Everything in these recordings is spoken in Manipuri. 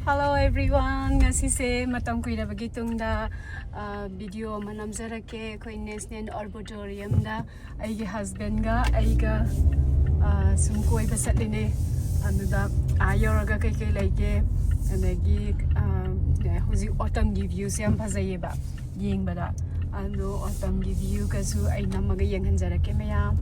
Hello everyone. Ngasi se matam kuira bagi tungda video manamjarake koi National Arboretum da aigi husband ga aiga sumkoi basatline anuda ayoraga kai laike anagi huzi autumn gi views yam phajaye ba yengbada ando autumn gi view kasu ai namaga yenghanjarake mayam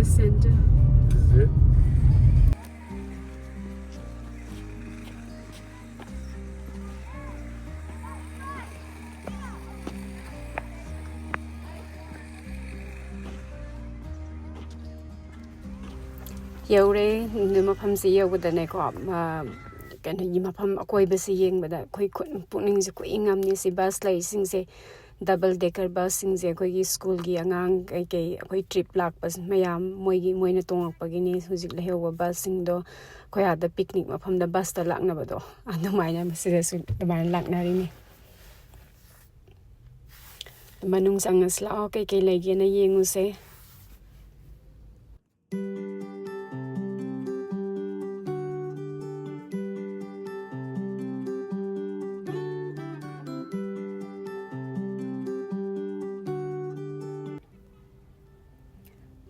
center. Is it? Yaure mafam si yaudane ko kan hi mafam akoi basi yengbada khoi puning je ko ingam ni si bus lai sing se double decker bus sing je khoi school gi angang kai khoi trip lak pas mayam moina tongak pagini hujik lehewa bus sing do khoi ada picnic mafam da bus ta lakna bado andumaina masiresu daman lakna ri ni manung sangas la kai lagi na yengu se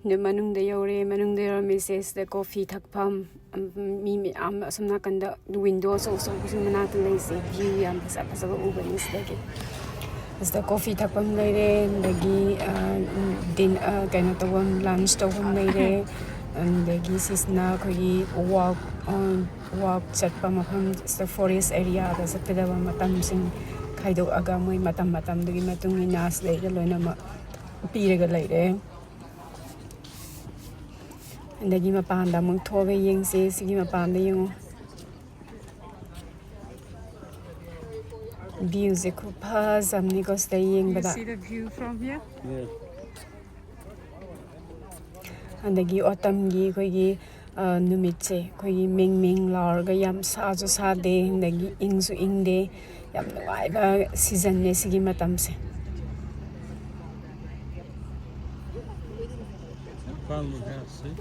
the manung de yore manung de messages the coffee thakpam mi am samna kanda windows also mana to lay say view yam pasa ubani sdagi as the coffee thakpam laire lagi din kana tawam lunch tawam laire and lagi sisna khoi walk chatpa mafam the forest area da sapeda matam sing khaido aga moi matam dagi matungi nas laire loina ma piraga laire Lagi mapanda mong thobe yung sige mapanda yung views ko pa samni ko staying bada. You see the view from here? Yeah. Andagi autumn gi ko gi numit che ko gi ming lar ga yam sa jo sa de ndagi ing su ing de yam nuai ba season ne sige matam se. Fun look out, see?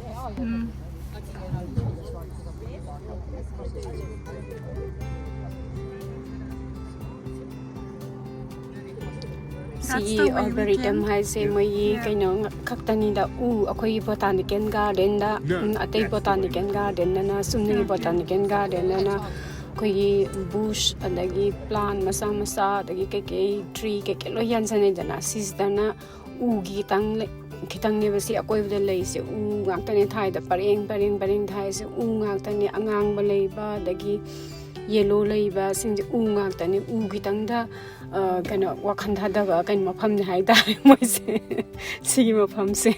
Si Arboretum hai se mai kaino khaktani da akhoi botanical garden da atei botanical garden na sumni botanical garden na ꯑꯩꯈꯣꯏꯒꯤ bush ꯑꯗꯒꯤ plant ꯃꯆꯥ ꯃꯆꯥ ꯑꯗꯒꯤ ꯀꯩꯀꯩ tree ꯀꯩꯀꯩ ꯂꯣꯏ ꯌꯥꯟꯁꯟꯅꯩꯗꯅ ꯁꯤꯁꯤꯗꯅ ꯎꯒꯤ ꯈꯤꯇꯪꯅꯦꯕ ꯁꯤ ꯑꯀꯣꯏꯕꯗ ꯂꯩꯁꯦ ꯎ ꯉꯥꯛꯇꯅꯦ ꯊꯥꯏꯗ ꯄꯔꯦꯡ ꯊꯥꯏꯁꯦ ꯎ ꯉꯥꯛꯇꯅꯦ ꯑꯉꯥꯡꯕ ꯂꯩꯕ ꯑꯗꯒꯤ ꯌꯦꯂꯣ ꯂꯩꯕ ꯁꯤꯡꯁꯦ ꯎ ꯉꯥꯛꯇꯅꯦ ꯎ ꯈꯤꯇꯪꯗ ꯀꯩꯅꯣ ꯋꯥꯈꯜ ꯊꯥꯗꯕ ꯀꯩꯅꯣ ꯃꯐꯝꯅꯦ ꯍꯥꯏꯇꯥꯔꯦ ꯃꯣꯏꯁꯦ ꯁꯤꯒꯤ ꯃꯐꯝꯁꯦ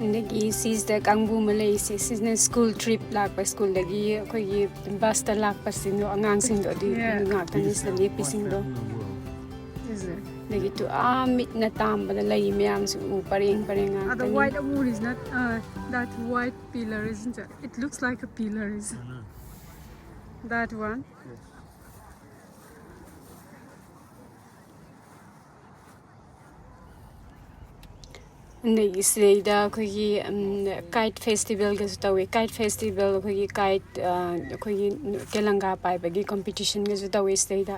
ꯑꯗꯒꯤ ꯁꯤꯁꯤꯗ ꯀꯥꯡꯕꯨ ꯑꯃ ꯂꯩꯔꯤꯁꯦ ꯁꯤꯁꯤꯅ ꯁ꯭ꯀꯨꯜ ꯇ꯭ꯔꯤꯞ ꯂꯥꯛꯄ ꯁ꯭ꯀꯨꯜꯗꯒꯤ ꯑꯩꯈꯣꯏꯒꯤ ꯕꯁꯇ ꯂꯥꯛꯄꯁꯤꯡꯗꯣ ꯑꯉꯥꯡꯁꯤꯡꯗꯣ ꯑꯗꯨ ꯉꯥꯛꯇꯅꯤ ꯁꯤꯗ ꯂꯦꯞꯄꯤꯁꯤꯡꯗꯣ ꯑꯗꯒꯤ ꯃꯤꯠꯅ ꯇꯥꯝꯕꯗ ꯂꯩ ꯃꯌꯥꯝꯁꯨ ꯎ ꯄꯔꯦꯡ ꯉꯥꯛꯇꯅꯤ. The white wood is not that white pillar, isn't it? It looks like a pillar, isn't it? That one? Yes. ꯑꯗꯒꯤ ꯁꯤꯗꯩꯗ ꯑꯩꯈꯣꯏꯒꯤ ꯀꯥꯏꯠ ꯐꯦꯁꯇꯤꯚꯦꯜꯒꯁꯨ ꯇꯧꯋꯤ ꯀꯥꯏꯠ ꯐꯦꯁꯇꯤꯚꯦꯜ ꯑꯩꯈꯣꯏꯒꯤ ꯀꯥꯏꯠ ꯑꯩꯈꯣꯏꯒꯤ ꯇꯦꯂꯪꯒꯥ ꯄꯥꯏꯕꯒꯤ ꯀꯝꯄꯤꯇꯤꯁꯟꯒꯁꯨ ꯇꯧꯋꯤ ꯁꯤꯗꯩꯗ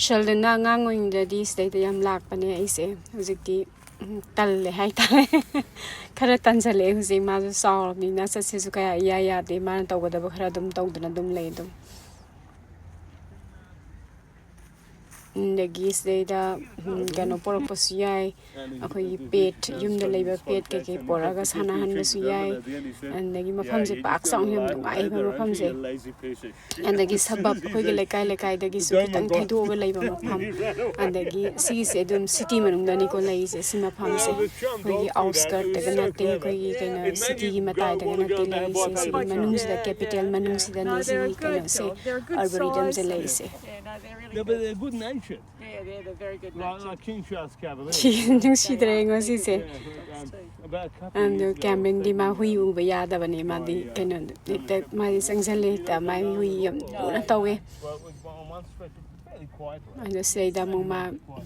ꯁꯦꯜꯗꯅ ꯑꯉꯥꯡ ꯑꯣꯏꯔꯤꯉꯩꯗꯗꯤ ꯁꯤꯗꯩꯗ ꯌꯥꯝ ꯂꯥꯛꯄꯅꯦ ꯑꯩꯁꯦ ꯍꯧꯖꯤꯛꯇꯤ ꯇꯜꯂꯦ ꯍꯥꯏꯇꯥꯔꯦ ꯈꯔ ꯇꯟꯁꯜꯂꯛꯑꯦ ꯍꯧꯖꯤꯛ ꯃꯥꯁꯨ ꯆꯥꯎꯔꯕꯅꯤꯅ ꯆꯠꯁꯤꯁꯨ ꯀꯌꯥ ꯏꯌꯥ ꯌꯥꯗꯦ ꯃꯥꯅ ꯇꯧꯒꯗꯕ ꯈꯔ ꯑꯗꯨꯝ ꯇꯧꯗꯅ ꯑꯗꯨꯝ ꯂꯩ ꯑꯗꯨꯝ ꯑꯗꯒꯤ ꯁꯤꯗꯩꯗ ꯀꯩꯅꯣ ꯄꯣꯔꯛꯄꯁꯨ ꯌꯥꯏ ꯑꯩꯈꯣꯏꯒꯤ ꯄꯦꯠ ꯌꯨꯝꯗ ꯂꯩꯕ ꯄꯦꯠ ꯀꯩꯀꯩ ꯄꯣꯔꯛꯑꯒ ꯁꯥꯟꯅꯍꯟꯕꯁꯨ ꯌꯥꯏ ꯑꯗꯒꯤ ꯃꯐꯝꯁꯦ ꯄꯥꯛ ꯆꯥꯎꯅ ꯌꯥꯝ ꯅꯨꯡꯉꯥꯏꯕ ꯃꯐꯝꯁꯦ ꯑꯗꯒꯤ ꯁꯕꯕ ꯑꯩꯈꯣꯏꯒꯤ ꯂꯩꯀꯥꯏꯗꯒꯤꯁꯨ ꯈꯤꯇꯪ ꯊꯩꯗꯣꯛꯑꯒ ꯂꯩꯕ ꯃꯐꯝ ꯑꯗꯒꯤ ꯁꯤꯒꯤꯁꯦ ꯑꯗꯨꯝ ꯁꯤꯇꯤ ꯃꯅꯨꯡꯗꯅꯤꯀꯣ ꯂꯩꯔꯤꯁꯦ ꯁꯤ ꯃꯐꯝꯁꯦ ꯑꯩꯈꯣꯏꯒꯤ ꯑꯥꯎꯠꯁꯀꯔꯠꯇꯒ ꯅꯠꯇꯦ ꯑꯩꯈꯣꯏꯒꯤ ꯀꯩꯅꯣ ꯁꯤꯇꯤꯒꯤ ꯃꯇꯥꯏꯗꯒ ꯅꯠꯇꯦ ꯂꯩꯔꯤꯁꯦ ꯁꯤꯒꯤ ꯃꯅꯨꯡꯁꯤꯗ ꯀꯦꯄꯤꯇꯦꯜ ꯃꯅꯨꯡꯁꯤꯗꯅꯦ ꯁꯤꯒꯤ ꯀꯩꯅꯣꯁꯦ ꯑꯔꯕꯣꯔꯤꯇꯝꯁꯦ ꯂꯩꯔꯤꯁꯦ Yeah, but they're good natured. Yeah, they're very good. Like King Charles Cavalier. ꯅꯨꯡꯁꯤꯗ꯭ꯔꯦ ꯉꯁꯤꯁꯦ About a couple of ꯑꯗꯣ years ago, ꯀꯦꯃꯦꯔꯟꯗꯤ ꯃꯥ ꯍꯨꯏ ꯎꯕ ꯌꯥꯗꯕꯅꯦ ꯃꯥꯗꯤ ꯀꯩꯅꯣ ꯍꯦꯛꯇ ꯃꯥꯗꯤ ꯆꯪꯁꯜꯂꯦ ꯍꯦꯛꯇ ꯃꯥꯏ ꯍꯨꯏ ꯌꯥꯝ ꯂꯨꯅ ꯇꯧꯋꯦ well, it was on one stretch fairly quiet. ꯑꯗꯣ ꯁꯤꯗꯩꯗ ꯑꯃꯨꯛ ꯃꯥ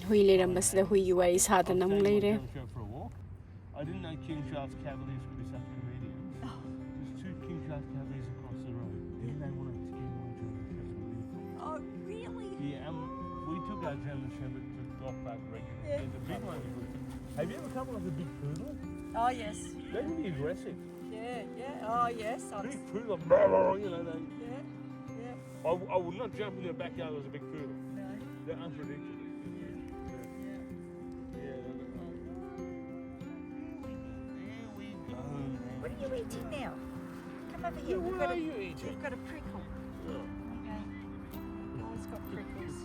ꯍꯨꯏ ꯂꯩꯔꯝꯕꯁꯤꯗ ꯍꯨꯏꯒꯤ ꯋꯥꯔꯤ ꯁꯥꯗꯅ ꯑꯃꯨꯛ ꯂꯩꯔꯦ For a walk. I didn't know King Charles Cavaliers could be such comedians. There's two King Charles Cavaliers across the road. And they wanted to get onto it. Oh, really? Yeah, we took our German Shepherd to dog park regularly. Yeah. The big one. Have you ever come across a big poodle? Oh, yes. They can be aggressive. Yeah. Oh, yes. Big poodle, blah, blah, you know. Yeah. I would not jump in their backyard as a big poodle. No. They're unpredictable. Yeah. There we go. What are you eating now? Come over here. What are you eating? We've got a prickle. Okay. Always got prickles.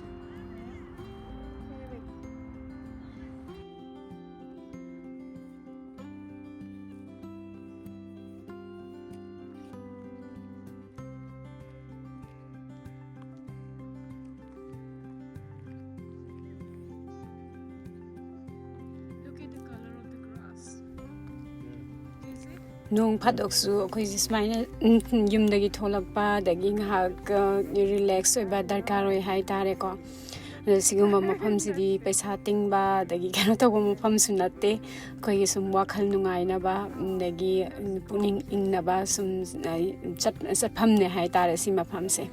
Look at the color of the grass. ꯅꯣꯡ ꯐꯥꯗꯣꯛꯁꯨ ꯑꯩꯈꯣꯏꯁꯦ ꯁꯨꯃꯥꯏꯅ ꯌꯨꯝꯗꯒꯤ ꯊꯣꯛꯂꯛꯄ ꯑꯗꯒꯤ ꯉꯥꯏꯍꯥꯛ ꯔꯤꯂꯦꯛꯁ ꯑꯣꯏꯕ ꯗꯔꯀꯥꯔ ꯑꯣꯏ ꯍꯥꯏꯇꯥꯔꯦꯀꯣ ꯑꯗꯣ ꯁꯤꯒꯨꯝꯕ ꯃꯐꯝꯁꯤꯗꯤ ꯄꯩꯁꯥ ꯇꯤꯡꯕ ꯑꯗꯒꯤ ꯀꯩꯅꯣ ꯇꯧꯕ ꯃꯐꯝꯁꯨ ꯅꯠꯇꯦ ꯑꯩꯈꯣꯏꯒꯤ ꯁꯨꯝ ꯋꯥꯈꯜ ꯅꯨꯡꯉꯥꯏꯅꯕ ꯑꯗꯒꯤ ꯄꯨꯛꯅꯤꯡ ꯏꯪꯅꯕ ꯁꯨꯝ ꯆꯠꯐꯝꯅꯦ ꯍꯥꯏꯇꯥꯔꯦ ꯁꯤ ꯃꯐꯝꯁꯦ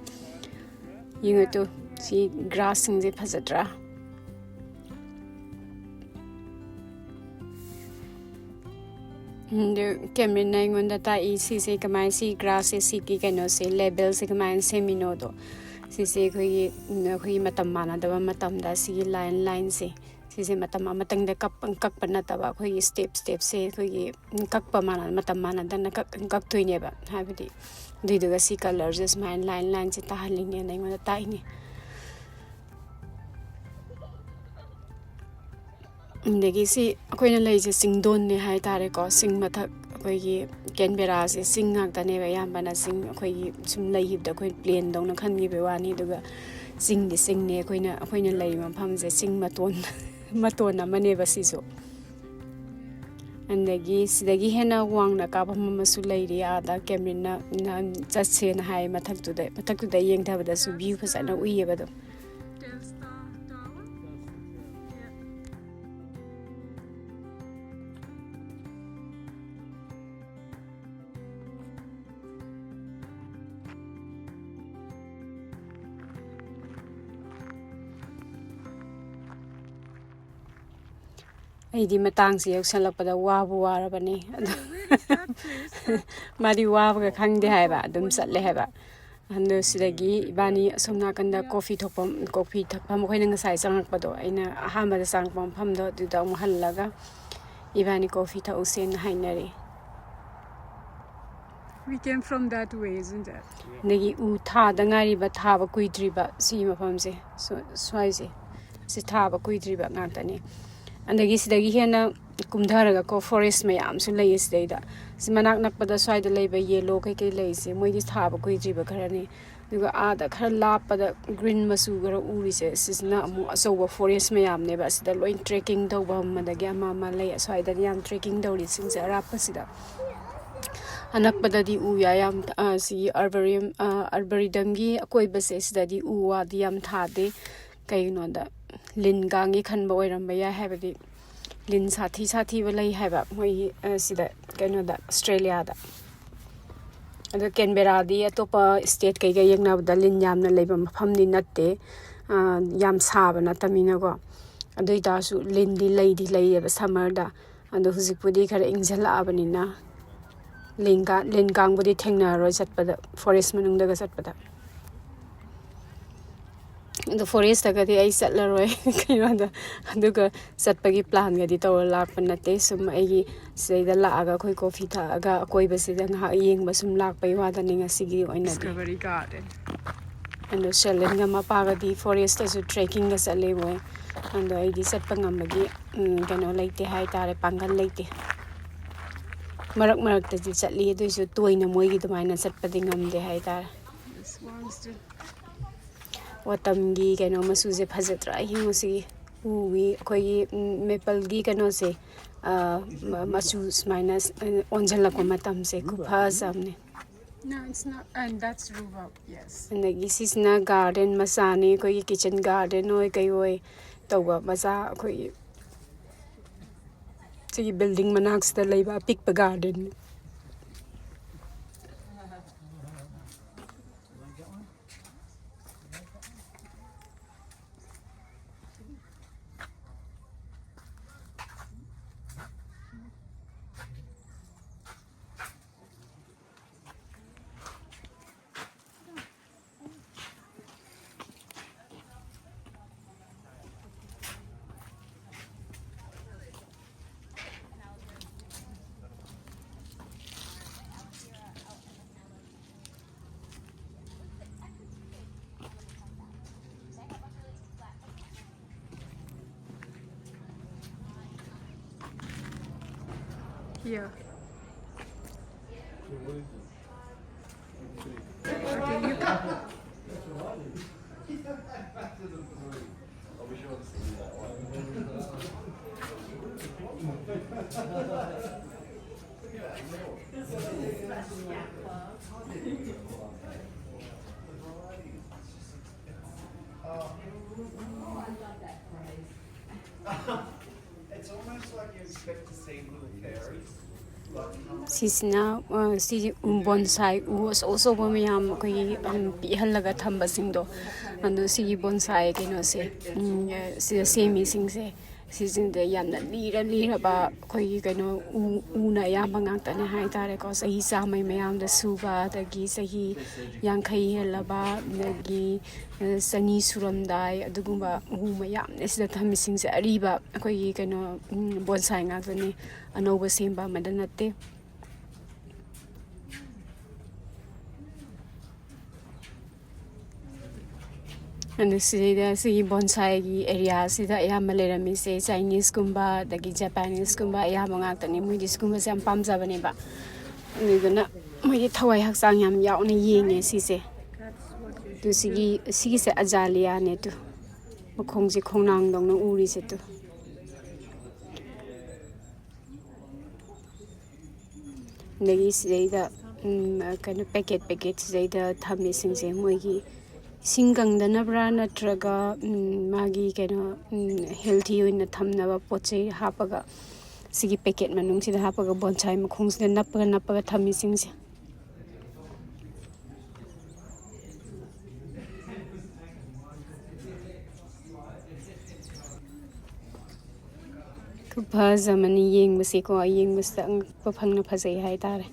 ꯌꯦꯡꯉꯨꯇꯨ ꯁꯤ ꯒ꯭ꯔꯥꯁꯁꯤꯡꯁꯦ ꯐꯖꯗ꯭ꯔꯥ ꯀꯦꯃꯦꯔꯟꯅ ꯑꯩꯉꯣꯟꯗ ꯇꯥꯛꯏ ꯁꯤꯁꯦ ꯀꯃꯥꯏꯅ ꯁꯤ ꯒ꯭ꯔꯥꯁꯁꯦ ꯁꯤꯒꯤ ꯀꯩꯅꯣꯁꯦ ꯂꯦꯕꯦꯜꯁꯦ ꯀꯃꯥꯏꯅ ꯁꯦꯝꯃꯤꯅꯣꯗꯣ ꯁꯤꯁꯦ ꯑꯩꯈꯣꯏꯒꯤ ꯃꯇꯝ ꯃꯥꯟꯅꯗꯕ ꯃꯇꯝꯗ ꯁꯤꯒꯤ ꯂꯥꯏꯟꯁꯦ ꯁꯤꯁꯦ ꯃꯇꯝ ꯑꯃꯇꯪꯗ ꯀꯛꯄ ꯅꯠꯇꯕ ꯑꯩꯈꯣꯏꯒꯤ ꯁ꯭ꯇꯦꯞꯁꯦ ꯑꯩꯈꯣꯏꯒꯤ ꯀꯛꯄ ꯃꯇꯝ ꯃꯥꯟꯅꯗꯅ ꯀꯛꯇꯣꯏꯅꯦꯕ ꯍꯥꯏꯕꯗꯤ ꯑꯗꯨꯏꯗꯨꯒ ꯁꯤ ꯀꯂꯔꯁꯦ ꯁꯨꯃꯥꯏꯅ ꯂꯥꯏꯟꯁꯦ ꯇꯥꯍꯜꯂꯤꯅꯦꯅ ꯑꯩꯉꯣꯟꯗ ꯇꯥꯛꯏꯅꯦ ꯑꯗꯒꯤ ꯁꯤ ꯑꯩꯈꯣꯏꯅ ꯂꯩꯁꯦ ꯆꯤꯡꯗꯣꯟꯅꯦ ꯍꯥꯏꯇꯥꯔꯦꯀꯣ ꯆꯤꯡ ꯃꯊꯛ ꯑꯩꯈꯣꯏꯒꯤ ꯀꯦꯟꯕꯦꯔꯥꯁꯦ ꯆꯤꯡ ꯉꯥꯛꯇꯅꯦꯕ ꯑꯌꯥꯝꯕꯅ ꯆꯤꯡ ꯑꯩꯈꯣꯏꯒꯤ ꯁꯨꯝ ꯂꯩꯈꯤꯕꯗ ꯑꯩꯈꯣꯏ ꯄ꯭ꯂꯦꯟꯗꯧꯅ ꯈꯟꯈꯤꯕ ꯋꯥꯅꯤ ꯑꯗꯨꯒ ꯆꯤꯡꯗꯤ ꯆꯤꯡꯅꯦ ꯑꯩꯈꯣꯏꯅ ꯂꯩꯔꯤꯕ ꯃꯐꯝꯁꯦ ꯆꯤꯡ ꯃꯇꯣꯟ ꯑꯃꯅꯦꯕ ꯁꯤꯁꯨ ꯑꯗꯒꯤ ꯁꯤꯗꯒꯤ ꯍꯦꯟꯅ ꯋꯥꯡꯅ ꯀꯥꯐꯝ ꯑꯃꯁꯨ ꯂꯩꯔꯤ ꯑꯥꯗ ꯀꯦꯃꯦꯔꯟꯅ ꯆꯠꯁꯦꯅ ꯍꯥꯏ ꯃꯊꯛꯇꯨꯗ ꯌꯦꯡꯊꯕꯗꯁꯨ ꯚ꯭ꯌꯨ ꯐꯖꯅ ꯎꯏꯌꯦꯕ ꯑꯗꯨꯝ ꯑꯩꯗꯤ ꯃꯇꯥꯡꯁꯤ ꯌꯧꯁꯜꯂꯛꯄꯗ ꯋꯥꯕꯨ ꯋꯥꯔꯕꯅꯤ ꯑꯗꯨ ꯃꯥꯗꯤ ꯋꯥꯕꯒ ꯈꯪꯗꯦ ꯍꯥꯏꯕ ꯑꯗꯨꯝ ꯆꯠꯂꯦ ꯍꯥꯏꯕ ꯑꯗꯨ ꯁꯤꯗꯒꯤ ꯏꯕꯥꯅꯤ ꯑꯁꯣꯝ ꯅꯥꯀꯟꯗ ꯀꯣꯐꯤ ꯊꯛꯐꯝ ꯑꯩꯈꯣꯏꯅ ꯉꯁꯥꯏ ꯆꯪꯉꯛꯄꯗꯣ ꯑꯩꯅ ꯑꯍꯥꯟꯕꯗ ꯆꯪꯉꯛꯄ ꯃꯐꯝꯗꯣ ꯑꯗꯨꯗ ꯑꯃꯨꯛ ꯍꯜꯂꯒ ꯏꯕꯥꯅꯤ coffee ꯊꯛꯎꯁꯦꯅ ꯍꯥꯏꯅꯔꯤ. We came from that way, isn't it? ꯑꯗꯒꯤ ꯎ ꯊꯥꯗ ꯉꯥꯏꯔꯤꯕ ꯊꯥꯕ ꯀꯨꯏꯗ꯭ꯔꯤꯕ ꯁꯤꯒꯤ ꯃꯐꯝꯁꯦ ꯁ꯭ꯋꯥꯏꯁꯦ ꯁꯤ ꯊꯥꯕ ꯀꯨꯏꯗ꯭ꯔꯤꯕ ꯉꯥꯛꯇꯅꯤ. ꯑꯗꯒꯤ ꯁꯤꯗꯒꯤ ꯍꯦꯟꯅ ꯀꯨꯝꯊꯔꯒꯀꯣ ꯐꯣꯔꯦꯁ ꯃꯌꯥꯝꯁꯨ ꯂꯩꯌꯦ ꯁꯤꯗꯩꯗ. ꯁꯤ ꯃꯅꯥꯛ ꯅꯛꯄꯗ ꯁ꯭ꯋꯥꯏꯗ ꯂꯩꯕ ꯌꯦꯂꯣ ꯀꯩꯀꯩ ꯂꯩꯔꯤꯁꯦ ꯃꯣꯏꯗꯤ ꯊꯥꯕ ꯀꯨꯏꯗ꯭ꯔꯤꯕ ꯈꯔꯅꯤ. ꯑꯗꯨꯒ ꯑꯥꯗ ꯈꯔ ꯂꯥꯞꯄꯗ ꯒ꯭ꯔꯤꯟ ꯃꯆꯨꯈꯔ ꯎꯔꯤꯁꯦ ꯁꯤꯁꯤꯅ ꯑꯃꯨꯛ ꯑꯆꯧꯕ ꯐꯣꯔꯦꯁ ꯃꯌꯥꯝꯅꯦꯕ. ꯑꯁꯤꯗ ꯂꯣꯏ ꯇ꯭ꯔꯦꯛꯀꯤꯡ ꯇꯧꯕ ꯑꯃꯗꯒꯤ ꯑꯃ ꯂꯩ. ꯑꯁ꯭ꯋꯥꯏꯗꯗꯤ ꯌꯥꯝ ꯇ꯭ꯔꯦꯛꯀꯤꯡ ꯇꯧꯔꯤꯁꯤꯡꯁꯦ ꯑꯔꯥꯞꯄꯁꯤꯗ. ꯑꯅꯛꯄꯗꯗꯤ ꯎ ꯌꯥꯝ ꯁꯤꯒꯤ ꯑꯔꯕꯔꯤꯗꯝꯒꯤ ꯑꯀꯣꯏꯕꯁꯦ ꯁꯤꯗꯗꯤ ꯎ ꯋꯥꯗꯤ ꯌꯥꯝ ꯊꯥꯗꯦ. ꯀꯩꯒꯤꯅꯣꯗ ꯂꯤꯟ ꯀꯥꯡꯒꯤ ꯈꯟꯕ ꯑꯣꯏꯔꯝꯕ ꯌꯥꯏ. ꯍꯥꯏꯕꯗꯤ ꯂꯤꯟ ꯁꯥꯊꯤꯕ ꯂꯩ ꯍꯥꯏꯕ ꯃꯣꯏꯒꯤ ꯁꯤꯗ ꯀꯩꯅꯣꯗ ꯑꯁꯇ꯭ꯔꯦꯂꯤꯌꯥꯗ. ꯑꯗꯣ ꯀꯦꯟꯕꯦꯔꯥꯗꯤ ꯑꯇꯣꯞꯄ ꯏꯁꯇꯦꯠ ꯀꯩꯀ ꯌꯦꯡꯅꯕꯗ ꯂꯤꯟ ꯌꯥꯝꯅ ꯂꯩꯕ ꯃꯐꯝꯗꯤ ꯅꯠꯇꯦ. ꯌꯥꯝ ꯁꯥꯕ ꯅꯠꯇꯕꯅꯤꯅꯀꯣ. ꯑꯗꯨ ꯑꯣꯏꯇꯥꯔꯁꯨ ꯂꯤꯟꯗꯤ ꯂꯩꯌꯦꯕ ꯁꯝꯃꯔꯗ. ꯑꯗꯣ ꯍꯧꯖꯤꯛꯄꯨꯗꯤ ꯈꯔ ꯏꯪꯁꯤꯜꯂꯛꯑꯕꯅꯤꯅ ꯂꯤꯟ ꯀꯥꯡꯕꯨꯗꯤ ꯊꯦꯡꯅꯔꯔꯣꯏ ꯆꯠꯄꯗ ꯐꯣꯔꯦꯁ ꯃꯅꯨꯡꯗꯒ ꯆꯠꯄꯗ. ꯑꯗꯣ ꯐꯣꯔꯦꯁꯇꯒꯗꯤ ꯑꯩ ꯆꯠꯂꯔꯣꯏ ꯀꯩꯅꯣꯗ. ꯑꯗꯨꯒ ꯆꯠꯄꯒꯤ ꯄ꯭ꯂꯥꯟꯒꯗꯤ ꯇꯧꯔ ꯂꯥꯛꯄ ꯅꯠꯇꯦ. ꯁꯨꯝ ꯑꯩꯒꯤ ꯁꯤꯗꯩꯗ ꯂꯥꯛꯑꯒ ꯑꯩꯈꯣꯏ ꯀꯣꯐꯤ ꯊꯛꯑꯒ ꯑꯀꯣꯏꯕꯁꯤꯗ ꯉꯥꯏꯍꯥꯛ ꯌꯦꯡꯕ ꯁꯨꯝ ꯂꯥꯛꯄꯩ ꯋꯥꯗꯅꯤ ꯉꯁꯤꯒꯤ ꯑꯣꯏꯅꯗꯤ. Discovery Garden. ꯑꯗꯣ ꯁꯦꯂꯤꯟꯒ ꯃꯄꯥꯒꯗꯤ ꯐꯣꯔꯦꯁꯇꯁꯨ ꯇ꯭ꯔꯦꯛꯀꯤꯡꯒ ꯆꯠꯂꯦ ꯃꯣꯏ. ꯑꯗꯣ ꯑꯩꯗꯤ ꯆꯠꯄ ꯉꯝꯕꯒꯤ ꯀꯩꯅꯣ ꯂꯩꯇꯦ ꯍꯥꯏꯇꯥꯔꯦ, ꯄꯥꯡꯒꯜ ꯂꯩꯇꯦ. ꯃꯔꯛꯇꯗꯤ ꯆꯠꯂꯤ ꯑꯗꯨꯏꯁꯨ ꯇꯣꯏꯅ ꯃꯣꯏꯒꯤ ꯑꯗꯨꯃꯥꯏꯅ ꯆꯠꯄꯗꯤ ꯉꯝꯗꯦ ꯍꯥꯏꯇꯥꯔꯦ. ꯋꯥꯇꯝꯒꯤ ꯀꯩꯅꯣ ꯃꯆꯨꯁꯦ ꯐꯖꯗ꯭ꯔꯥ ꯌꯦꯡꯉꯨꯁꯤꯒꯤ ꯎꯒꯤ ꯑꯩꯈꯣꯏꯒꯤ ꯃꯦꯄꯜꯒꯤ ꯀꯩꯅꯣꯁꯦ ꯃꯆꯨ ꯁꯨꯃꯥꯏꯅ ꯑꯣꯟꯁꯤꯜꯂꯛꯄ ꯃꯇꯝꯁꯦ ꯈꯨꯐꯖꯕꯅꯦ. No, it's not. And that's rhubarb, yes. ꯑꯗꯒꯤ ꯁꯤꯁꯤꯅ ꯒꯥꯔꯗꯦꯟ ꯃꯆꯥꯅꯤ. ꯑꯩꯈꯣꯏꯒꯤ ꯀꯤꯠꯆꯟ ꯒꯥꯔꯗꯦꯟ ꯑꯣꯏ ꯀꯩ ꯑꯣꯏ ꯇꯧꯕ ꯃꯆꯥ ꯑꯩꯈꯣꯏꯒꯤ ꯁꯤꯒꯤ ꯕꯤꯜꯗꯤꯡ ꯃꯅꯥꯛꯁꯤꯗ ꯂꯩꯕ ꯑꯄꯤꯛꯄ garden. Here. So what is it? Okay, you can. It's almost like you expect to see little fairies. ꯁꯤꯁꯤꯅ ꯁꯤꯒꯤ ꯕꯣꯟꯁꯥꯏ ꯎ ꯑꯆꯧ ꯑꯆꯧꯕ ꯃꯌꯥꯝ ꯑꯩꯈꯣꯏꯒꯤ ꯄꯤꯛꯍꯜꯂꯒ ꯊꯝꯕꯁꯤꯡꯗꯣ. ꯑꯗꯣ ꯁꯤꯒꯤ ꯕꯣꯟꯁꯥꯏ ꯀꯩꯅꯣꯁꯦ ꯁꯤꯗ ꯁꯦꯝꯃꯤꯁꯤꯡꯁꯦ ꯁꯤꯁꯤꯡꯗ ꯌꯥꯝꯅ ꯂꯤꯔꯕ ꯑꯩꯈꯣꯏꯒꯤ ꯀꯩꯅꯣ ꯎꯅ ꯑꯌꯥꯝꯕ ꯉꯥꯛꯇꯅꯦ ꯍꯥꯏꯇꯥꯔꯦꯀꯣ. ꯆꯍꯤ 100 ꯃꯌꯥꯝꯗ ꯁꯨꯕ, ꯑꯗꯒꯤ ꯆꯍꯤ 50 ꯍꯦꯜꯂꯕ, ꯑꯗꯒꯤ 200 ꯁꯨꯔꯝꯗꯥꯏ ꯑꯗꯨꯒꯨꯝꯕ ꯎ ꯃꯌꯥꯝꯅꯦ ꯁꯤꯗ ꯊꯝꯃꯤꯁꯤꯡꯁꯦ. ꯑꯔꯤꯕ ꯑꯩꯈꯣꯏꯒꯤ ꯀꯩꯅꯣ ꯕꯣꯟꯁꯥꯏ ꯉꯥꯛꯇꯅꯤ, ꯑꯅꯧꯕ ꯁꯦꯝꯕ ꯑꯃꯗ ꯅꯠꯇꯦ. ꯑꯗꯨ ꯁꯤꯗꯩꯗ ꯁꯤꯒꯤ ꯕꯣꯟꯁꯥꯏꯒꯤ ꯑꯦꯔꯤꯌꯥꯁꯤꯗ ꯑꯌꯥꯝꯕ ꯂꯩꯔꯝꯃꯤꯁꯦ ꯆꯥꯏꯅꯤꯁꯀꯨꯝꯕ ꯑꯗꯒꯤ ꯖꯄꯥꯅꯤꯁꯀꯨꯝꯕ ꯑꯌꯥꯝꯕ ꯉꯥꯛꯇꯅꯤ. ꯃꯣꯏꯗꯤ ꯁꯤꯒꯨꯝꯕꯁꯦ ꯌꯥꯝ ꯄꯥꯝꯖꯕꯅꯦꯕ. ꯑꯗꯨꯗꯨꯅ ꯃꯣꯏꯒꯤ ꯊꯋꯥꯏ ꯍꯛꯆꯥꯡ ꯌꯥꯝ ꯌꯥꯎꯅ ꯌꯦꯡꯉꯦ ꯁꯤꯁꯦ. ꯑꯗꯨ ꯁꯤꯒꯤꯁꯦ ꯑꯖꯥꯂꯤꯌꯥꯅꯦ. Two ꯃꯈꯣꯡꯁꯦ ꯈꯣꯡꯅꯥꯡꯗꯧꯅ ꯎꯔꯤꯁꯦ two. ꯑꯗꯒꯤ ꯁꯤꯗꯩꯗ ꯀꯩꯅꯣ ꯄꯦꯀꯦꯠ ꯁꯤꯗꯩꯗ ꯊꯝꯃꯤꯁꯤꯡꯁꯦ ꯃꯣꯏꯒꯤ ꯏꯁꯤꯡ ꯀꯪꯗꯅꯕ꯭ꯔꯥ ꯅꯠꯇ꯭ꯔꯒ ꯃꯥꯒꯤ ꯀꯩꯅꯣ ꯍꯦꯜꯊꯤ ꯑꯣꯏꯅ ꯊꯝꯅꯕ ꯄꯣꯠ ꯆꯩ ꯍꯥꯞꯄꯒ ꯁꯤꯒꯤ ꯄꯦꯀꯦꯠ ꯃꯅꯨꯡꯁꯤꯗ ꯍꯥꯞꯄꯒ ꯕꯣꯟꯁꯥꯏ ꯃꯈꯣꯡꯁꯤꯗ ꯅꯞꯄꯒ ꯊꯝꯃꯤꯁꯤꯡꯁꯦ. ꯈꯨꯐꯖꯃꯅꯤ ꯌꯦꯡꯕꯁꯤꯀꯣ ꯌꯦꯡꯕꯁꯤꯗ ꯑꯉꯛꯄ ꯐꯪꯅ ꯐꯖꯩ ꯍꯥꯏꯇꯥꯔꯦ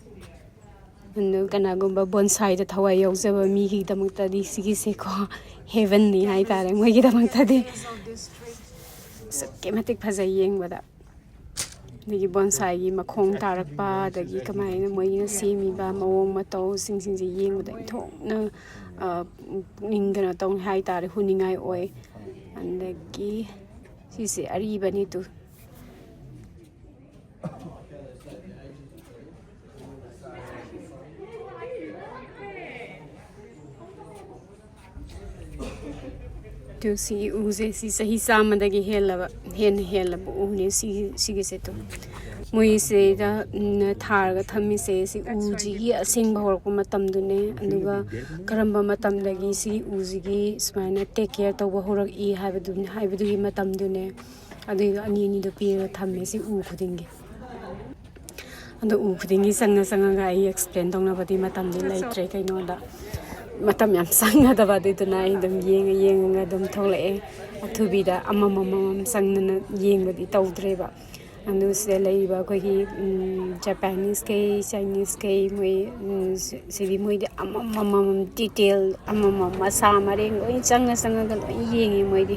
ꯑꯗꯨ ꯀꯅꯥꯒꯨꯝꯕ ꯕꯣꯟꯁꯥꯏꯗ ꯊꯋꯥꯏ ꯌꯥꯎꯖꯕ ꯃꯤꯒꯤꯗꯃꯛꯇꯗꯤ ꯁꯤꯒꯤꯁꯦꯀꯣ ꯍꯦꯚꯟꯅꯤ ꯍꯥꯏꯇꯥꯔꯦ ꯃꯣꯏꯒꯤꯗꯃꯛꯇꯗꯤ ꯑꯁꯨꯛꯀꯤ ꯃꯇꯤꯛ ꯐꯖꯩ ꯌꯦꯡꯕꯗ ꯑꯗꯒꯤ ꯕꯣꯟꯁꯥꯏꯒꯤ ꯃꯈꯣꯡ ꯇꯥꯔꯛꯄ ꯑꯗꯒꯤ ꯀꯃꯥꯏꯅ ꯃꯣꯏꯅ ꯁꯦꯝꯃꯤꯕ ꯃꯑꯣꯡ ꯃꯇꯧꯁꯤꯡꯁꯦ ꯌꯦꯡꯕꯗ ꯏꯟꯊꯣꯛꯅ ꯄꯨꯛꯅꯤꯡ ꯀꯩꯅꯣ ꯇꯧꯅꯤ ꯍꯥꯏꯇꯥꯔꯦ ꯍꯨꯅꯤꯡꯉꯥꯏ ꯑꯣꯏ ꯑꯗꯒꯤ ꯁꯤꯁꯦ ꯑꯔꯤꯕꯅꯤ ꯇꯨ ꯁꯤꯒꯤ ꯎꯁꯦ ꯁꯤ ꯆꯍꯤ 100ꯗꯒꯤ ꯍꯦꯟꯅ ꯍꯦꯜꯂꯕ ꯎꯅꯦ ꯁꯤꯒꯤꯁꯦ ꯇꯨ ꯃꯣꯏꯁꯤꯗ ꯊꯥꯔꯒ ꯊꯝꯃꯤꯁꯦ ꯁꯤ ꯎꯁꯤꯒꯤ ꯑꯁꯦꯡꯕ ꯍꯧꯔꯛꯄ ꯃꯇꯝꯗꯨꯅꯦ ꯑꯗꯨꯒ ꯀꯔꯝꯕ ꯃꯇꯝꯗꯒꯤ ꯁꯤ ꯎꯁꯤꯒꯤ ꯁꯨꯃꯥꯏꯅ ꯇꯦꯛ ꯀꯦꯌꯔ ꯇꯧꯕ ꯍꯧꯔꯛꯏ ꯍꯥꯏꯕꯗꯨꯒꯤ ꯃꯇꯝꯗꯨꯅꯦ ꯑꯗꯨꯏꯗꯣ ꯑꯅꯤꯗꯣ ꯄꯤꯔꯒ ꯊꯝꯃꯦ ꯁꯤ ꯎ ꯈꯨꯗꯤꯡꯒꯤ ꯑꯗꯣ ꯎ ꯈꯨꯗꯤꯡꯒꯤ ꯆꯪꯉꯒ ꯑꯩ ꯑꯦꯛꯁꯄ꯭ꯂꯦꯟ ꯇꯧꯅꯕꯗꯤ ꯃꯇꯝꯗꯤ ꯂꯩꯇ꯭ꯔꯦ ꯀꯩꯅꯣꯗ ꯃꯇꯝ ꯌꯥꯝ ꯆꯪꯒꯗꯕ ꯑꯗꯨꯏꯗꯨꯅ ꯑꯩ ꯑꯗꯨꯝ ꯌꯦꯡꯉꯒ ꯑꯗꯨꯝ ꯊꯣꯛꯂꯛꯑꯦ ꯑꯊꯨꯕꯤꯗ ꯑꯃꯃꯝ ꯆꯪꯗꯅ ꯌꯦꯡꯕꯗꯤ ꯇꯧꯗ꯭ꯔꯦꯕ ꯑꯗꯨ ꯁꯤꯗ ꯂꯩꯔꯤꯕ ꯑꯩꯈꯣꯏꯒꯤ ꯖꯄꯥꯅꯤꯁꯈꯩ ꯆꯥꯏꯅꯤꯁꯈꯩ ꯃꯣꯏ ꯁꯤꯗꯤ ꯃꯣꯏꯗꯤ ꯑꯃꯃꯝ ꯗꯤꯇꯦꯜ ꯑꯃꯃꯝ ꯃꯁꯥ ꯃꯔꯦꯡ ꯂꯣꯏ ꯆꯪꯉꯒ ꯂꯣꯏ ꯌꯦꯡꯉꯤ ꯃꯣꯏꯗꯤ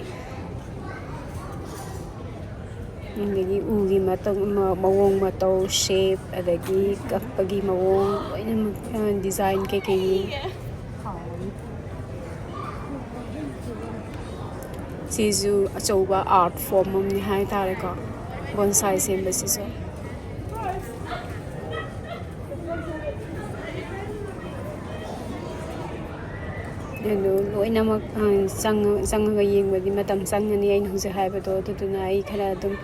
ꯑꯗꯒꯤ ꯎꯒꯤ ꯃꯑꯣꯡ ꯃꯇꯧ ꯁꯦꯞ ꯑꯗꯒꯤ ꯀꯛꯄꯒꯤ ꯃꯑꯣꯡ ꯂꯣꯏꯅꯃꯛ ꯗꯤꯖꯥꯏꯟ ꯀꯩꯀꯩ ꯌꯦꯡꯉꯤ ꯁꯤꯁꯨ ꯑꯆꯧꯕ ꯑꯥꯔꯠ ꯐꯣꯝ ꯑꯃꯅꯤ ꯍꯥꯏꯇꯥꯔꯦꯀꯣ ꯕꯣꯟꯁꯥꯏ ꯁꯦꯝꯕꯁꯤꯁꯨ ꯑꯗꯨ ꯂꯣꯏꯅꯃꯛ ꯆꯪꯉꯒ ꯌꯦꯡꯕꯗꯤ ꯃꯇꯝ ꯆꯪꯒꯅꯤ ꯑꯩꯅ ꯍꯧꯖꯤꯛ ꯍꯥꯏꯕꯗꯣ ꯑꯗꯨꯗꯨꯅ ꯑꯩ ꯈꯔ ꯑꯗꯨꯝ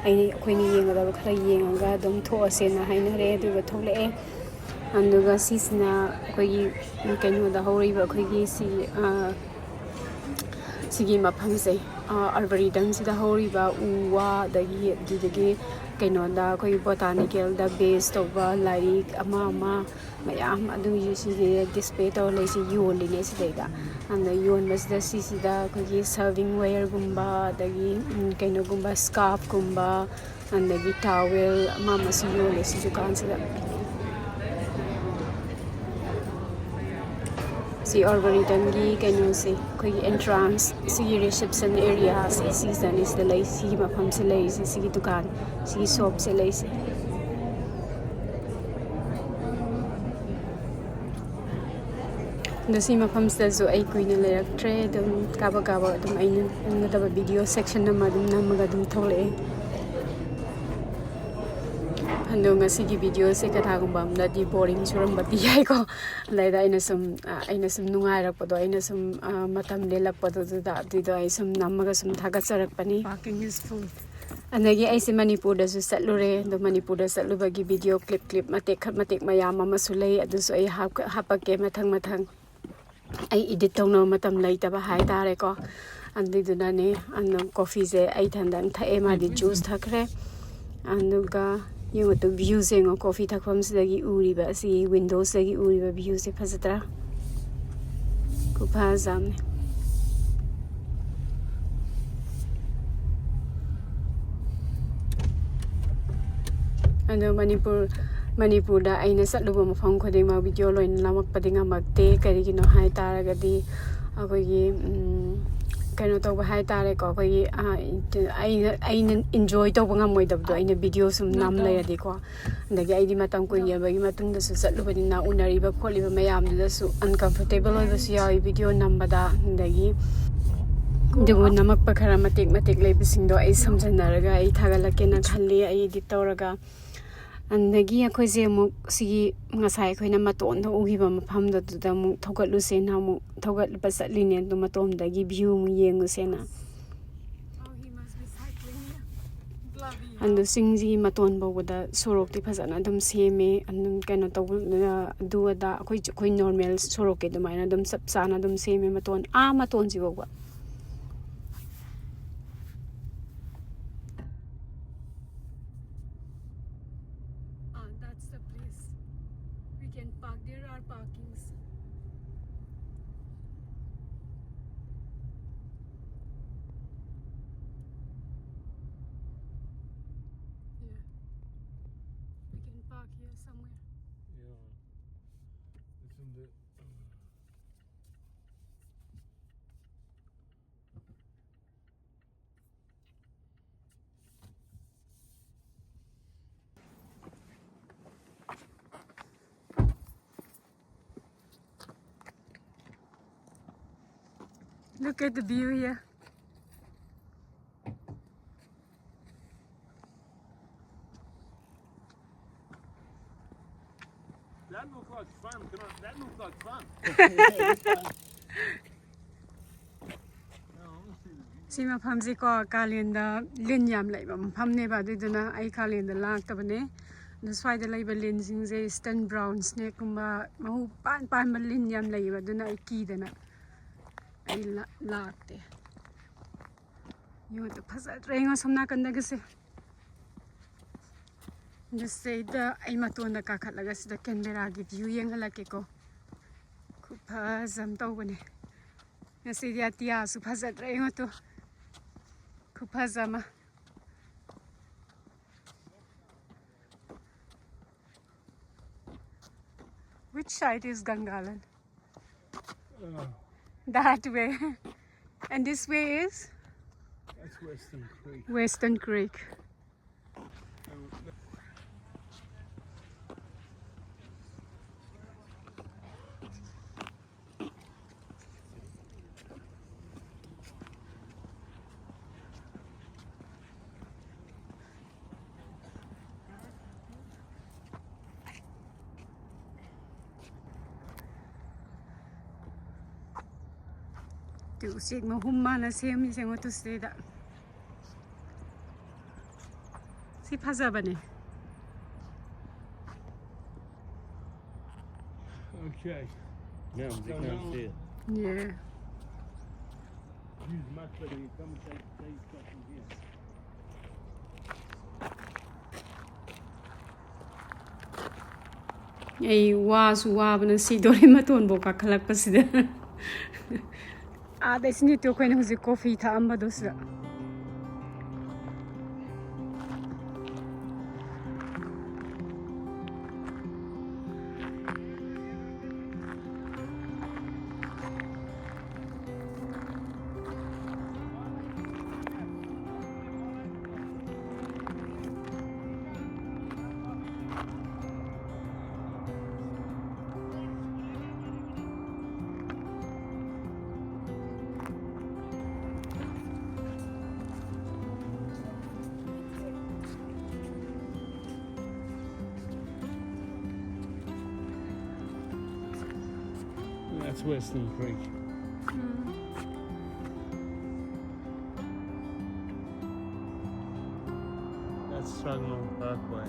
ꯑꯩꯈꯣꯏꯅ ꯌꯦꯡꯒꯗꯕ ꯈꯔ ꯌꯦꯡꯉꯒ ꯑꯗꯨꯝ ꯊꯣꯛꯑꯁꯦꯅ ꯍꯥꯏꯅꯔꯦ ꯑꯗꯨꯒ ꯊꯣꯛꯂꯛꯑꯦ ꯑꯗꯨꯒ ꯁꯤꯁꯤꯅ ꯑꯩꯈꯣꯏꯒꯤ ꯀꯩꯅꯣꯗ ꯍꯧꯔꯤꯕ ꯑꯩꯈꯣꯏꯒꯤ ꯁꯤꯒꯤ ꯃꯐꯝꯁꯦ ꯑꯔꯕꯔꯤꯇꯝꯁꯤꯗ ꯍꯧꯔꯤꯕ ꯎ ꯋꯥ ꯑꯗꯨꯗꯒꯤ ꯀꯩꯅꯣꯗ ꯑꯩꯈꯣꯏꯒꯤ ꯕꯣꯇꯥꯅꯤꯀꯦꯜꯗ ꯕꯦꯁ ꯇꯧꯕ ꯂꯥꯏꯔꯤꯛ ꯑꯃ ꯃꯌꯥꯝ ꯑꯗꯨꯒꯤ ꯁꯤꯁꯤꯗ ꯗꯤꯁꯄ꯭ꯂꯦ ꯇꯧꯔ ꯂꯩꯁꯤ ꯌꯣꯜꯂꯤꯅꯦ ꯁꯤꯗꯩꯗ ꯑꯗ ꯌꯣꯟꯕꯁꯤꯗ ꯁꯤꯁꯤꯗ ꯑꯩꯈꯣꯏꯒꯤ ꯁꯔꯚꯤꯡ ꯋꯦꯌꯔꯒꯨꯝꯕ ꯑꯗꯒꯤ ꯀꯩꯅꯣꯒꯨꯝꯕ ꯁ꯭ꯀꯥꯔꯐꯀꯨꯝꯕ ꯑꯗꯒꯤ ꯇꯥꯋꯦꯜ ꯑꯃꯁꯨ ꯌꯣꯜꯂꯦ ꯁꯤ ꯗꯨꯀꯥꯟꯁꯤꯗ ꯁꯤ ꯑꯣꯔꯕꯔꯤꯇꯝꯒꯤ ꯀꯩꯅꯣꯁꯦ ꯑꯩꯈꯣꯏꯒꯤ ꯑꯦꯟꯇ꯭ꯔꯥꯟꯁ ꯁꯤꯒꯤ ꯔꯤꯁꯦꯞꯁꯟ ꯑꯦꯔꯤꯌꯥꯁꯦ ꯁꯤꯁꯤꯗꯅꯤ ꯁꯤꯗ ꯂꯩ ꯁꯤꯒꯤ ꯃꯐꯝꯁꯦ ꯂꯩꯔꯤꯁꯦ ꯁꯤꯒꯤ ꯗꯨꯀꯥꯟ ꯁꯤꯒꯤ ꯁꯣꯞꯁꯦ ꯂꯩꯁꯦ ꯑꯗꯣ ꯁꯤ ꯃꯐꯝꯁꯤꯗꯁꯨ ꯑꯩ ꯀꯨꯏꯅ ꯂꯩꯔꯛꯇ꯭ꯔꯦ ꯑꯗꯨꯝ ꯀꯥꯕꯛ ꯑꯗꯨꯝ ꯑꯩꯅ ꯅꯝꯒꯗꯕ ꯚꯤꯗꯤꯑꯣ ꯁꯦꯛꯁꯟ ꯑꯃ ꯑꯗꯨꯝ ꯅꯝꯃꯒ ꯑꯗꯨꯝ ꯊꯣꯛꯂꯛꯑꯦ ꯑꯗꯣ ꯉꯁꯤꯒꯤ ꯚꯤꯗꯤꯑꯣꯁꯦ ꯀꯅꯥꯒꯨꯝꯕ ꯑꯃꯅꯗꯤ ꯕꯣꯔꯤꯡ ꯆꯨꯔꯝꯕꯗꯤ ꯌꯥꯏꯀꯣ ꯑꯗꯩꯗ ꯑꯩꯅ ꯁꯨꯝ ꯅꯨꯡꯉꯥꯏꯔꯛꯄꯗꯣ ꯑꯩꯅ ꯁꯨꯝ ꯃꯇꯝ ꯂꯦꯜꯂꯛꯄꯗꯨꯗ ꯑꯗꯨꯏꯗꯣ ꯑꯩ ꯁꯨꯝ ꯅꯝꯃꯒ ꯁꯨꯝ ꯊꯥꯒꯠꯆꯔꯛꯄꯅꯤ ꯑꯗꯒꯤ ꯑꯩꯁꯦ ꯃꯅꯤꯄꯨꯔꯗꯁꯨ ꯆꯠꯂꯨꯔꯦ ꯑꯗꯣ ꯃꯅꯤꯄꯨꯔꯗ ꯆꯠꯂꯨꯕꯒꯤ ꯚꯤꯗꯤꯑꯣ ꯀ꯭ꯂꯤꯞ ꯃꯇꯦꯛ ꯃꯌꯥꯝ ꯑꯃꯁꯨ ꯂꯩ ꯑꯗꯨꯁꯨ ꯑꯩ ꯍꯥꯞꯄꯛꯀꯦ ꯃꯊꯪ ꯑꯩ ꯏꯗꯤꯠ ꯇꯧꯅꯕꯃꯇꯝ ꯂꯩꯇꯕ ꯍꯥꯏꯇꯥꯔꯦꯀꯣ ꯑꯗꯨꯏꯗꯨꯅꯅꯦ ꯀꯣꯐꯤꯁꯦ ꯑꯩ ꯏꯊꯟꯗꯪ ꯊꯛꯑꯦ ꯃꯥꯗꯤ ꯖꯨꯁ ꯊꯛꯈ꯭ꯔꯦ ꯑꯗꯨꯒ ꯌꯦꯡꯉꯣ ꯚ꯭ꯌꯨꯁꯦ ꯌꯦꯡꯉꯣ ꯀꯣꯐꯤ ꯊꯛꯐꯝꯁꯤꯗꯒꯤ ꯎꯔꯤꯕ ꯑꯁꯤ ꯋꯤꯟꯗꯣꯁꯤꯗꯒꯤ ꯎꯔꯤꯕ ꯚ꯭ꯌꯨꯁꯦ ꯐꯖꯗ꯭ꯔꯥ ꯈꯨꯐꯖ ꯑꯃꯅꯤ ꯑꯗꯣ ꯃꯅꯤꯄꯨꯔꯗ ꯑꯩꯅ ꯆꯠꯂꯨꯕ ꯃꯐꯝ ꯈꯨꯗꯤꯡꯃꯛ ꯚꯤꯗꯤꯑꯣ ꯂꯣꯏꯅ ꯅꯝꯃꯛꯄꯗꯤ ꯉꯝꯃꯛꯇꯦ ꯀꯔꯤꯒꯤꯅꯣ ꯍꯥꯏ ꯇꯥꯔꯒꯗꯤ ꯑꯩꯈꯣꯏꯒꯤ ꯀꯩꯅꯣ ꯇꯧꯕ ꯍꯥꯏ ꯇꯥꯔꯦꯀꯣ ꯑꯩꯈꯣꯏꯒꯤ ꯑꯩꯅ ꯏꯟꯖꯣꯏ ꯇꯧꯕ ꯉꯝꯃꯣꯏꯗꯕꯗꯣ ꯑꯩꯅ ꯚꯤꯗꯤꯑꯣ ꯁꯨꯝ ꯅꯝ ꯂꯩꯔꯗꯤꯀꯣ ꯑꯗꯒꯤ ꯑꯩꯗꯤ ꯃꯇꯝ ꯀꯨꯏꯔꯕꯒꯤ ꯃꯇꯨꯡꯗꯁꯨ ꯆꯠꯂꯨꯕꯅꯤꯅ ꯎꯅꯔꯤꯕ ꯈꯣꯠꯂꯤꯕ ꯃꯌꯥꯝꯗꯨꯗꯁꯨ ꯑꯟꯀꯝꯐꯣꯔꯇꯦꯕꯜ ꯑꯣꯏꯕꯁꯨ ꯌꯥꯎꯏ ꯚꯤꯗꯤꯑꯣ ꯅꯝꯕꯗ ꯑꯗꯒꯤ ꯑꯗꯨꯕꯨ ꯅꯝꯃꯛꯄ ꯈꯔ ꯃꯇꯦꯛ ꯂꯩꯕꯁꯤꯡꯗꯣ ꯑꯩ ꯁꯝꯖꯟꯅꯔꯒ ꯑꯩ ꯊꯥꯒꯠꯂꯛꯀꯦꯅ ꯈꯜꯂꯤ ꯑꯩ ꯏꯗꯤꯠ ꯇꯧꯔꯒ ꯑꯗꯒꯤ ꯑꯩꯈꯣꯏꯁꯦ ꯑꯃꯨꯛ ꯁꯤꯒꯤ ꯉꯁꯥꯏ ꯑꯩꯈꯣꯏꯅ ꯃꯇꯣꯟꯗ ꯎꯈꯤꯕ ꯃꯐꯝꯗꯨꯗ ꯑꯃꯨꯛ ꯊꯧꯒꯠꯂꯨꯁꯦꯅ ꯑꯃꯨꯛ ꯊꯧꯒꯠꯄ ꯆꯠꯂꯤꯅꯦ ꯑꯗꯨ ꯃꯇꯣꯟꯗꯒꯤ ꯚ꯭ꯌꯨ ꯑꯃꯨꯛ ꯌꯦꯡꯉꯨꯁꯦꯅ ꯑꯗꯣ ꯆꯤꯡꯁꯤꯒꯤ ꯃꯇꯣꯟ ꯐꯥꯎꯕꯗ ꯁꯣꯔꯣꯛꯇꯤ ꯐꯖꯅ ꯑꯗꯨꯝ ꯁꯦꯝꯃꯦ ꯑꯗꯨꯝ ꯀꯩꯅꯣ ꯇꯧꯕ ꯑꯗꯨ ꯑꯗꯥ ꯑꯩꯈꯣꯏ ꯅꯣꯔꯃꯦꯜ ꯁꯣꯔꯣꯛꯀꯤ ꯑꯗꯨꯃꯥꯏꯅ ꯑꯗꯨꯝ ꯆꯞ ꯆꯥꯅ ꯑꯗꯨꯝ ꯁꯦꯝꯃꯦ ꯃꯇꯣꯟꯁꯤ ꯐꯥꯎꯕ That's the place. We can park. There are parkings. isn't it? Look at the view here. That looked like fun. That looked like fun. Si mafamsi ko kalenda lin yam laiba mafam ne ba duduna ai kalenda laktabane na swaida laiba lin singse eastern brown snake kumba mahu pan ba lin yam laiba duna ai kidana ai lakte yo to phasa trenga somna kanda gase just say the ai matona ka khatlaga sida Canberra gi view yengala ke ko khupa zam tawbane na sidia tia su phasa trenga to Kupazama. Which side is Gangalan? That way. And this way is? That's Western Creek. Western Creek. Tu sig mo humana semi sengo tu steda. Si Pazabane. Okay. Yeah, they can't see it. Yeah. Use much better. You come and take stuff from here. Ay wasu wabana si dori maton boka khalak pasida. This need to when who's coffee ta ambadosa. That's Western Creek. That's Struggle Parkway.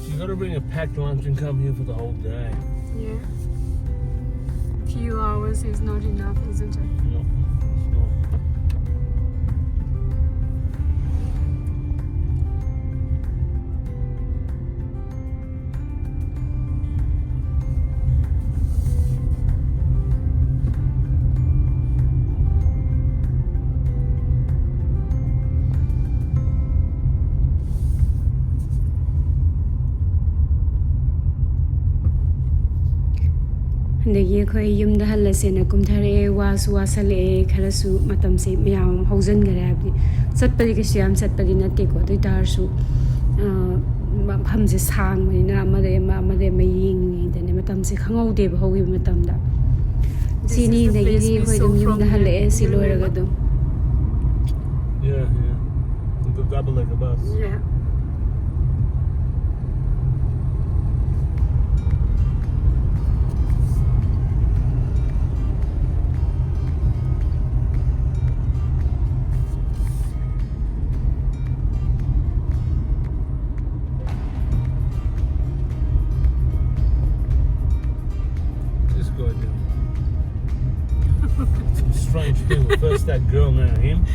You gotta bring a packed lunch and come here for the whole day. Yeah. Few hours is not enough, isn't it? No, it's not. ꯑꯗꯒꯤ ꯑꯩꯈꯣꯏ ꯌꯨꯝꯗ ꯍꯜꯂꯁꯦꯅ ꯀꯨꯝꯊꯔꯛꯑꯦ ꯋꯥꯁꯨ ꯋꯥꯁꯜꯂꯛꯑꯦ ꯈꯔꯁꯨ ꯃꯇꯝꯁꯦ ꯃꯌꯥꯝ ꯍꯧꯖꯤꯟꯈꯔꯦ ꯍꯥꯏꯕꯗꯤ ꯆꯠꯄꯗꯤ ꯀꯩꯁꯨ ꯌꯥꯝ ꯆꯠꯄꯗꯤ ꯅꯠꯇꯦꯀꯣ ꯑꯗꯨ ꯑꯣꯏꯇꯥꯔꯁꯨ ꯃꯐꯝꯁꯦ ꯁꯥꯡꯕꯅꯤꯅ ꯑꯃꯗꯩ ꯑꯃ ꯌꯦꯡꯉꯤꯉꯩꯗꯅꯦ ꯃꯇꯝꯁꯦ ꯈꯪꯍꯧꯗꯦꯕ ꯍꯧꯈꯤꯕ ꯃꯇꯝꯗ ꯁꯤꯅꯤꯗꯒꯤꯗꯤ ꯑꯩꯈꯣꯏ ꯑꯗꯨꯝ ꯌꯨꯝꯗ ꯍꯜꯂꯛꯑꯦ ꯁꯤ ꯂꯣꯏꯔꯒ ꯑꯗꯨം Yeah. The double like a bus. Yeah. This guy doing some strange thing. First that girl, now him.